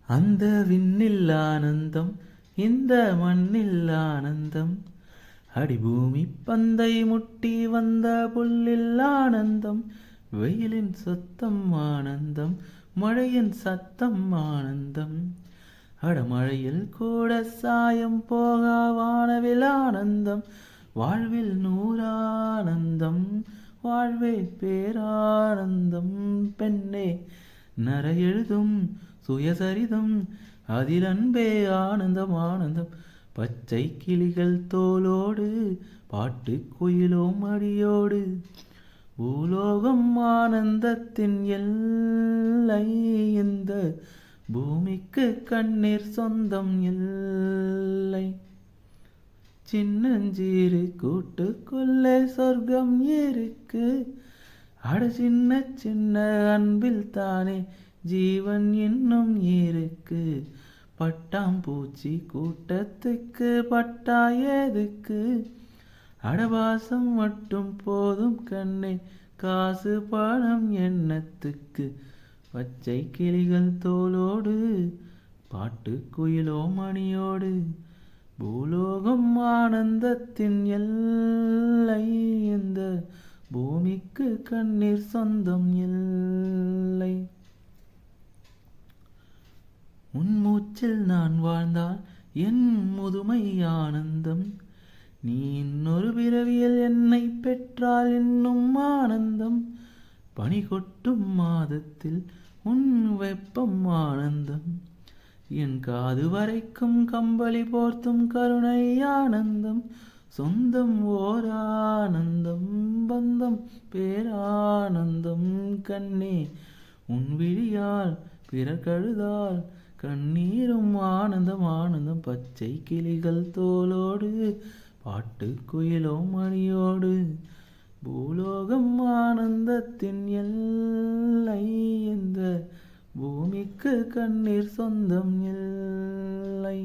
அந்த விண்ணில் ஆனந்தம், இந்த மண்ணில் ஆனந்தம், அடிபூமி பந்தை முட்டி வந்த புல்லில் ஆனந்தம், வெயிலின் சத்தம் ஆனந்தம், மழையின் சத்தம் ஆனந்தம், அடமழையில் கூட சாயம் போகா வானவில் ஆனந்தம், வாழ்வில் நூறானந்தம், வாழ்வே பேரானந்தம். பெண்ணே நர எழுதும் சுயசரிதம், அதில் அன்பே ஆனந்தம் ஆனந்தம், பச்சை கிளிகள் தோலோடு பாட்டு குயிலோம் அடியோடு, பூலோகம் ஆனந்தத்தின் எல்லை, இந்த பூமிக்கு கண்ணீர் சொந்தம் இல்லை. சின்னஞ்சீரு கூட்டுக்குள்ளே சொர்க்கம் இருக்கு, அட சின்ன சின்ன அன்பில் தானே ஜீவன் இன்னும் இருக்கு. பட்டாம்பூச்சி கூட்டத்துக்கு பட்டா எதுக்கு, அடவாசம் மட்டும் போதும் கண்ணே, காசு பணம் எண்ணத்துக்கு. பச்சை கிளிகள் தோலோடு பாட்டு குயிலோ மணியோடு, பூலோகம் ஆனந்தத்தின் எல்லை, இந்த பூமிக்கு கண்ணீர் சொந்தம் இல்லை. உன் மூச்சில் நான் வாழ்ந்தால் என் முதுமை ஆனந்தம், நீ இன்னொரு பிறவியில் என்னை பெற்றால் இன்னும் ஆனந்தம், பனி கொட்டும் மாதத்தில் உன் வெப்பம் ஆனந்தம், என் காது வரைக்கும் கம்பளி போர்த்தும் கருணை ஆனந்தம், சொந்தம் ஓர் ஆனந்தம், பந்தம் பேரானந்தம். கண்ணே உன் விழியால் பிறர் கழுதால் கண்ணீரும் ஆனந்தம் ஆனந்தம், பச்சை கிளிகள் தோலோடு பாட்டு குயிலோ மணியோடு, பூலோகம் ஆனந்தத்தின் எல்லை, இந்த பூமிக்கு கண்ணீர் சொந்தம் இல்லை.